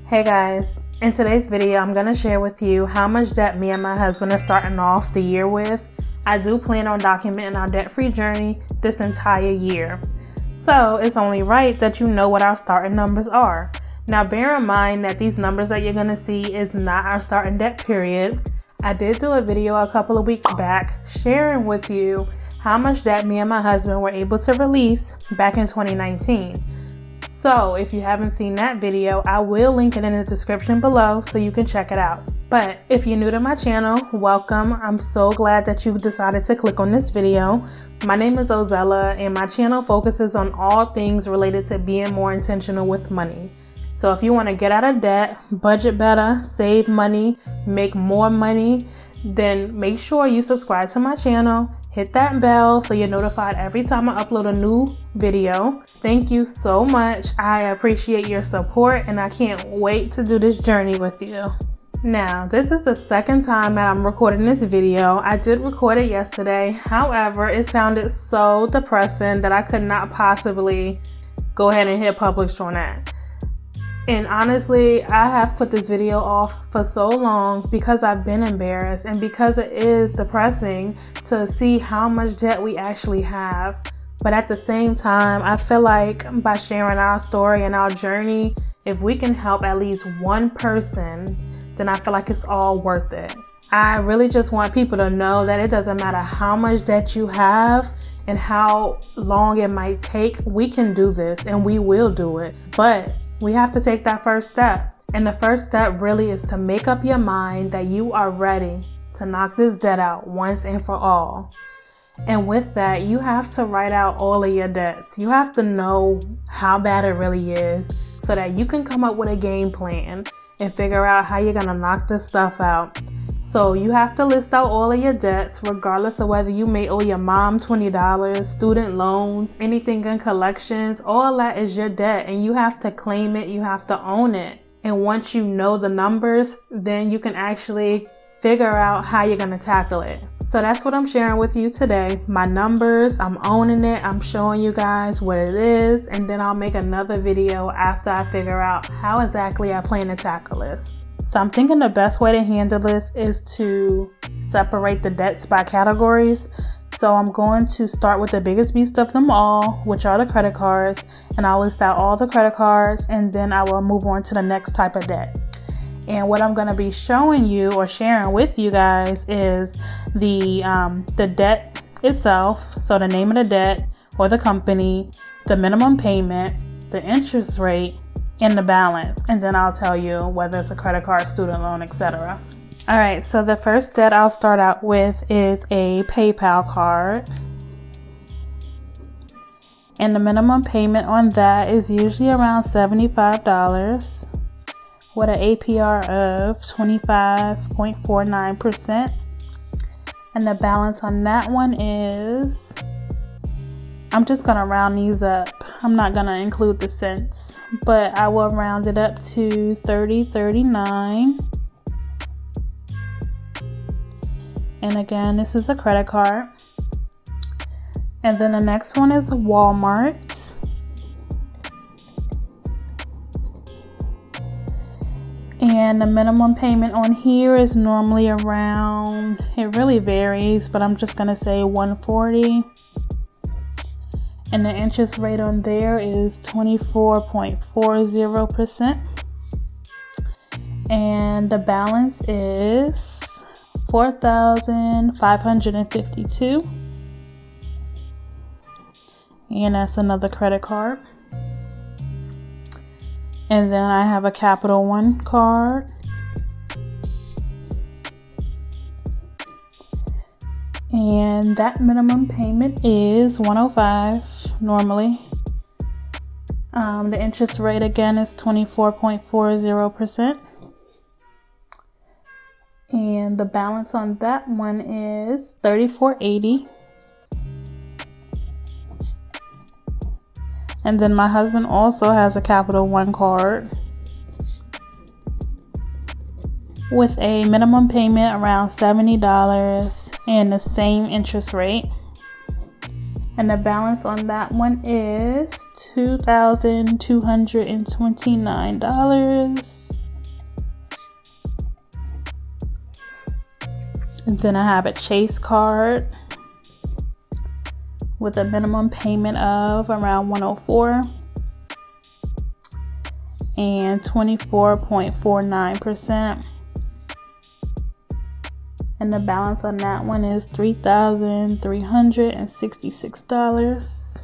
Hey guys, in today's video I'm going to share with you how much debt me and my husband are starting off the year with. I do plan on documenting our debt-free journey this entire year. So it's only right that you know what our starting numbers are. Now bear in mind that these numbers that you're going to see is not our starting debt period. I did do a video a couple of weeks back sharing with you how much debt me and my husband were able to release back in 2019. So if you haven't seen that video, I will link it in the description below so you can check it out. But if you're new to my channel, welcome. I'm so glad that you decided to click on this video. My name is Ozella and my channel focuses on all things related to being more intentional with money. So if you want to get out of debt, budget better, save money, make more money, then make sure you subscribe to my channel, hit that bell so you're notified every time I upload a new video. Thank you so much. I appreciate your support and I can't wait to do this journey with you. Now, this is the second time that I'm recording this video. I did record it yesterday. However, it sounded so depressing that I could not possibly go ahead and hit publish on that. And honestly, I have put this video off for so long because I've been embarrassed and because it is depressing to see how much debt we actually have. But at the same time, I feel like by sharing our story and our journey, if we can help at least one person, then I feel like it's all worth it. I really just want people to know that it doesn't matter how much debt you have and how long it might take, we can do this and we will do it. But we have to take that first step. And the first step really is to make up your mind that you are ready to knock this debt out once and for all. And with that, you have to write out all of your debts. You have to know how bad it really is so that you can come up with a game plan and figure out how you're going to knock this stuff out. So you have to list out all of your debts, regardless of whether you may owe your mom $20, student loans, anything in collections. All that is your debt and you have to claim it. You have to own it. And once you know the numbers, then you can actually figure out how you're going to tackle it. So that's what I'm sharing with you today. My numbers, I'm owning it. I'm showing you guys what it is. And then I'll make another video after I figure out how exactly I plan to tackle this. So I'm thinking the best way to handle this is to separate the debts by categories. So I'm going to start with the biggest beast of them all, which are the credit cards. And I'll list out all the credit cards and then I will move on to the next type of debt. And what I'm going to be showing you or sharing with you guys is the debt itself. So the name of the debt or the company, the minimum payment, the interest rate, and the balance. And then I'll tell you whether it's a credit card, student loan, etc. All right, so the first debt I'll start out with is a PayPal card. And the minimum payment on that is usually around $75 with an APR of 25.49%. And the balance on that one is, I'm just going to round these up. I'm not going to include the cents, but I will round it up to $30.39. And again, this is a credit card. And then the next one is Walmart. And the minimum payment on here is normally around, it really varies, but I'm just going to say $140. And the interest rate on there is 24.40%. And the balance is $4,552. And that's another credit card. And then I have a Capital One card. And that minimum payment is $105 normally. The interest rate again is 24.40%. And the balance on that one is $34.80. And then my husband also has a Capital One card with a minimum payment around $70 and the same interest rate. And the balance on that one is $2,229. And then I have a Chase card with a minimum payment of around $104 and 24.49%. And the balance on that one is $3,366.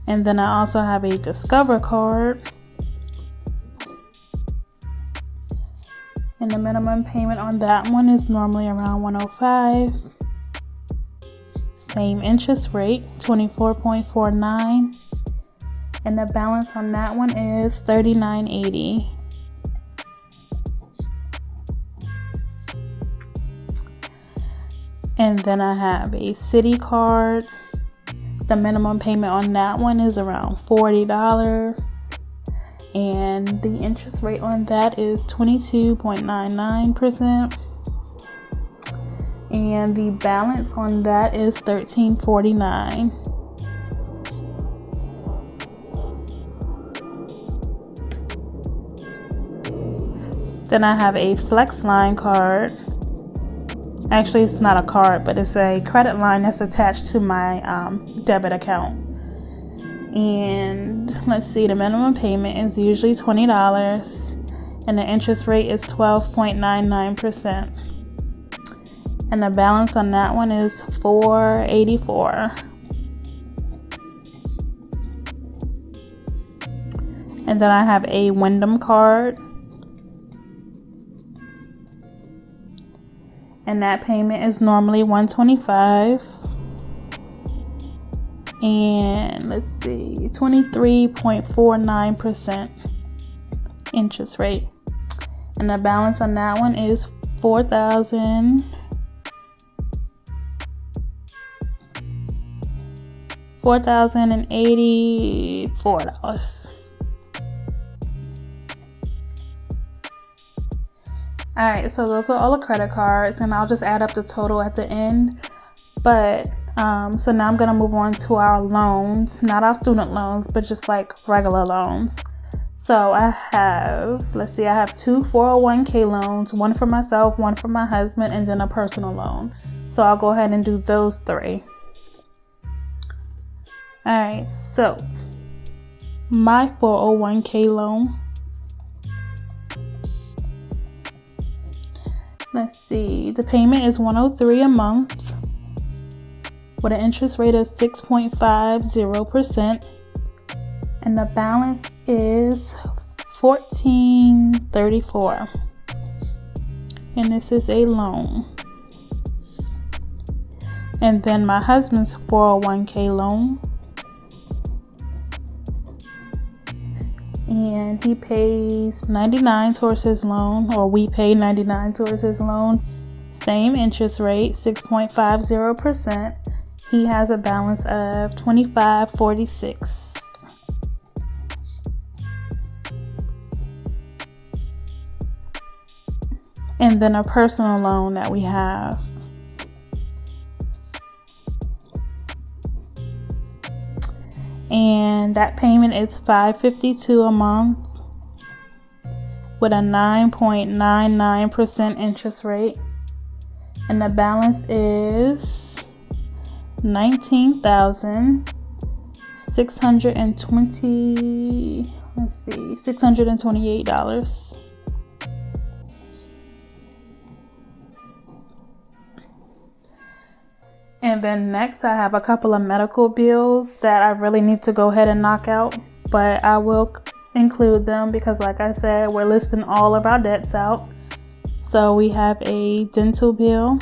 And then I also have a Discover card. And the minimum payment on that one is normally around $105. Same interest rate, 24.49. And the balance on that one is $39.80. And then I have a Citi card. The minimum payment on that one is around $40. And the interest rate on that is 22.99%. And the balance on that is $13.49. Then I have a Flex line card. Actually, it's not a card, but it's a credit line that's attached to my debit account. And let's see, the minimum payment is usually $20 and the interest rate is 12.99%. And the balance on that one is $484. And then I have a Wyndham card. And that payment is normally $125. And let's see, 23.49% interest rate. And the balance on that one is $4,084. Alright, so those are all the credit cards, and I'll just add up the total at the end. But so now I'm gonna move on to our loans, not our student loans, but just like regular loans. So I have, let's see, I have two 401k loans, one for myself, one for my husband, and then a personal loan. So I'll go ahead and do those three. Alright, so my 401k loan, let's see, the payment is $103 a month with an interest rate of 6.50%, and the balance is $1434, and this is a loan. And then my husband's 401k loan, and he pays $99 towards his loan, or we pay $99 towards his loan. Same interest rate, 6.50%. He has a balance of $25.46. And then a personal loan that we have. And that payment is $552 a month with a 9.99% interest rate. And the balance is $628. And then next I have a couple of medical bills that I really need to go ahead and knock out, but I will include them because, like I said, we're listing all of our debts out. So we have a dental bill,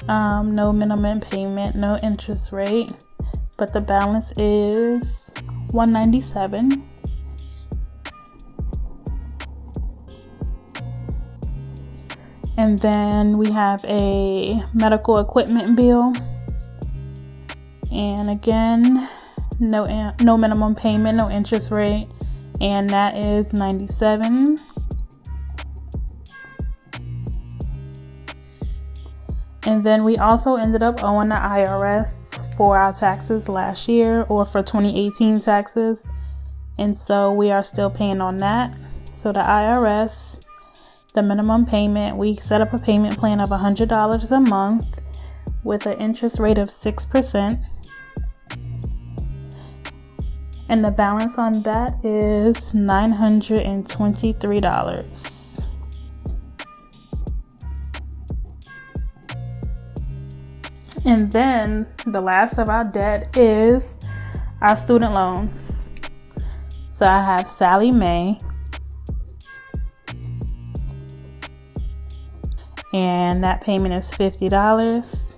no minimum payment, no interest rate, but the balance is $197. And then we have a medical equipment bill, and again, no minimum payment, no interest rate, and that is $97. And then we also ended up owing the IRS for our taxes last year, or for 2018 taxes, and so we are still paying on that. So the IRS, the minimum payment, we set up a payment plan of $100 a month with an interest rate of 6%. And the balance on that is $923. And then the last of our debt is our student loans. So I have Sally Mae, and that payment is $50.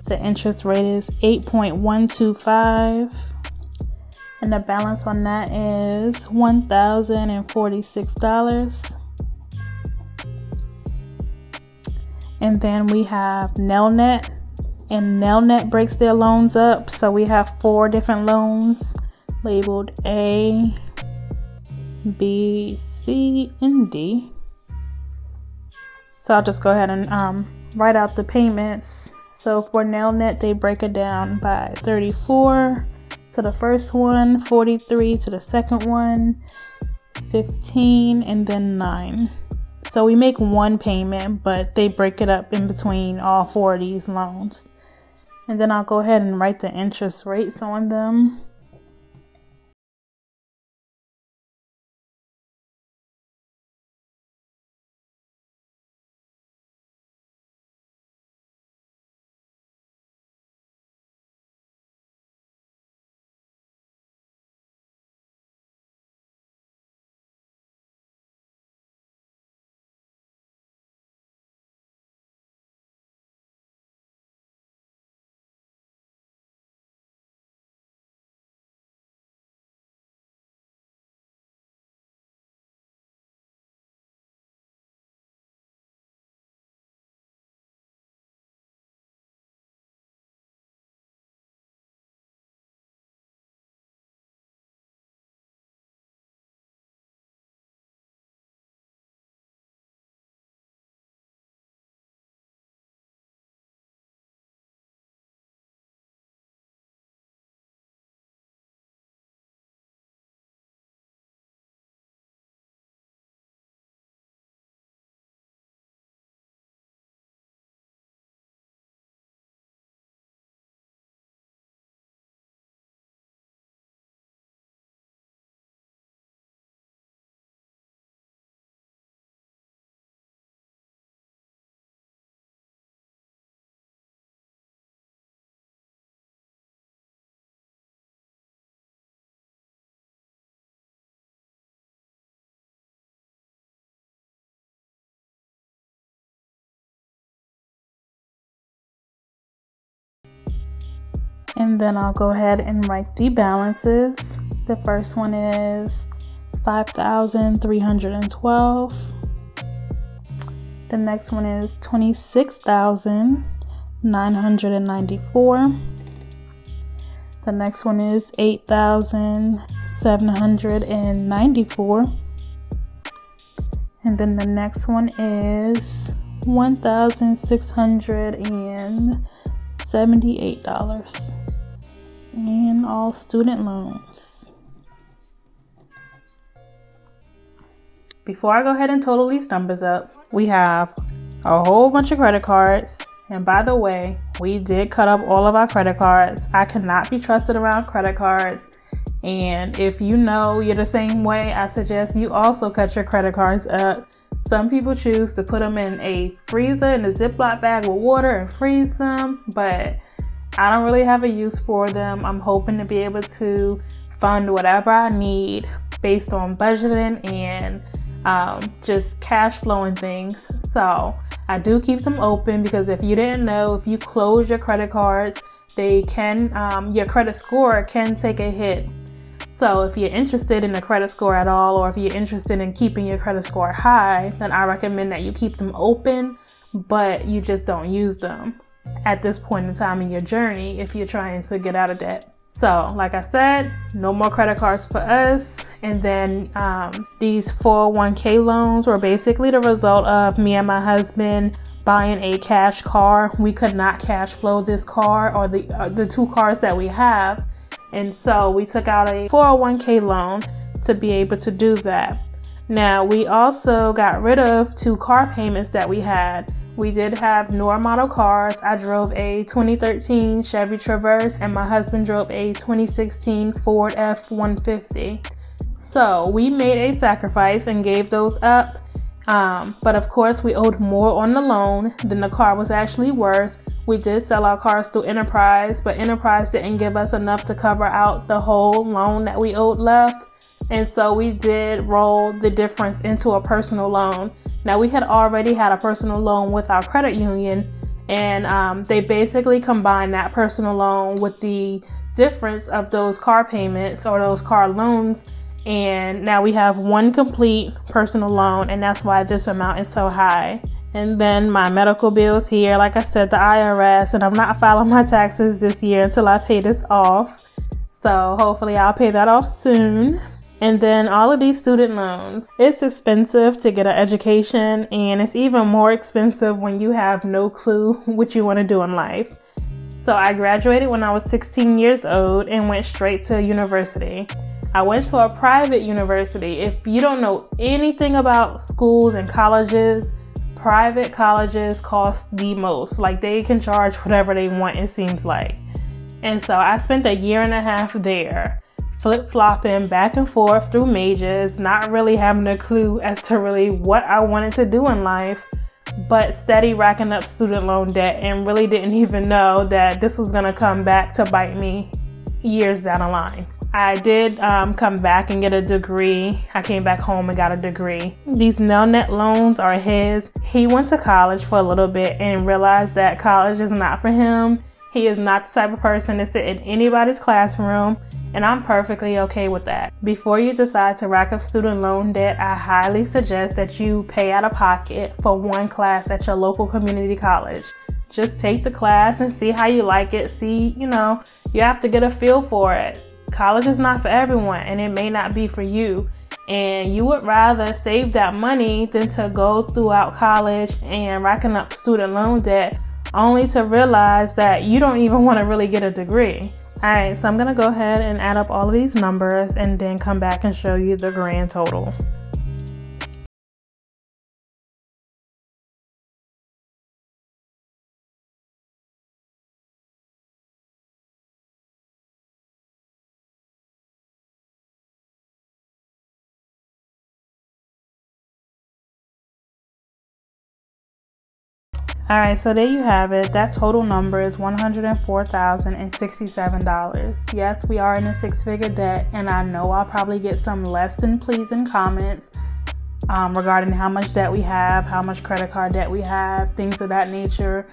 The interest rate is 8.125, and the balance on that is $1,046. And then we have Nelnet, and Nelnet breaks their loans up. So we have 4 different loans labeled A, B, C, and D. So I'll just go ahead and write out the payments. So for Nelnet, they break it down by 34 to the first one, 43 to the second one, 15, and then 9. So we make one payment, but they break it up in between all 4 of these loans. And then I'll go ahead and write the interest rates on them. And then I'll go ahead and write the balances. The first one is $5,312. The next one is $26,994. The next one is $8,794. And then the next one is $1,678. And all student loans. Before I go ahead and total these numbers up, we have a whole bunch of credit cards. And by the way, we did cut up all of our credit cards. I cannot be trusted around credit cards. And if you know you're the same way, I suggest you also cut your credit cards up. Some people choose to put them in a freezer in a Ziploc bag with water and freeze them, but I don't really have a use for them. I'm hoping to be able to fund whatever I need based on budgeting and just cash flowing things. So I do keep them open because if you didn't know, if you close your credit cards, they can, your credit score can take a hit. So if you're interested in the credit score at all, or if you're interested in keeping your credit score high, then I recommend that you keep them open, but you just don't use them at this point in time in your journey if you're trying to get out of debt. So like I said, no more credit cards for us. And then these 401k loans were basically the result of me and my husband buying a cash car. We could not cash flow this car or the 2 cars that we have. And so we took out a 401k loan to be able to do that. Now, we also got rid of 2 car payments that we had. We did have newer model cars. I drove a 2013 Chevy Traverse and my husband drove a 2016 Ford F-150. So we made a sacrifice and gave those up. But of course, we owed more on the loan than the car was actually worth. We did sell our cars through Enterprise, but Enterprise didn't give us enough to cover out the whole loan that we owed left. And so we did roll the difference into a personal loan. Now, we had already had a personal loan with our credit union, and they basically combined that personal loan with the difference of those car payments or those car loans. And now we have one complete personal loan, and that's why this amount is so high. And then my medical bills here, like I said, the IRS, and I'm not filing my taxes this year until I pay this off. So hopefully I'll pay that off soon. And then all of these student loans. It's expensive to get an education, and it's even more expensive when you have no clue what you want to do in life. So I graduated when I was 16 years old and went straight to university. I went to a private university. If you don't know anything about schools and colleges, private colleges cost the most. Like, they can charge whatever they want, it seems like. And so I spent a year and a half there, flip-flopping back and forth through majors, not really having a clue as to really what I wanted to do in life, but steady racking up student loan debt, and really didn't even know that this was gonna come back to bite me years down the line. I did come back and get a degree. I came back home and got a degree. These Nelnet loans are his. He went to college for a little bit and realized that college is not for him. He is not the type of person to sit in anybody's classroom, and I'm perfectly okay with that. Before you decide to rack up student loan debt, I highly suggest that you pay out of pocket for one class at your local community college. Just take the class and see how you like it. See, you have to get a feel for it. College is not for everyone, and it may not be for you. And you would rather save that money than to go throughout college and racking up student loan debt only to realize that you don't even want to really get a degree. Alright, so I'm going to go ahead and add up all of these numbers and then come back and show you the grand total. Alright, so there you have it. That total number is $104,067. Yes, we are in a 6-figure debt, and I know I'll probably get some less than pleasing comments regarding how much debt we have, how much credit card debt we have, things of that nature.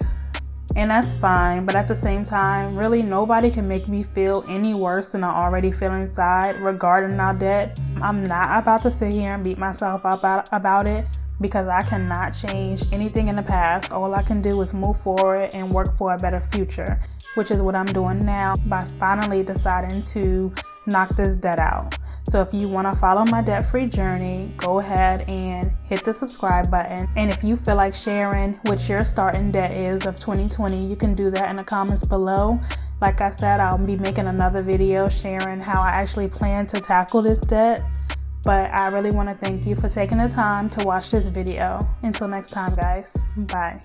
And that's fine, but at the same time, really nobody can make me feel any worse than I already feel inside regarding our debt. I'm not about to sit here and beat myself up about it, because I cannot change anything in the past. All I can do is move forward and work for a better future, which is what I'm doing now by finally deciding to knock this debt out. So if you want to follow my debt-free journey, go ahead and hit the subscribe button. And if you feel like sharing what your starting debt is of 2020, you can do that in the comments below. Like I said, I'll be making another video sharing how I actually plan to tackle this debt. But I really want to thank you for taking the time to watch this video. Until next time, guys. Bye.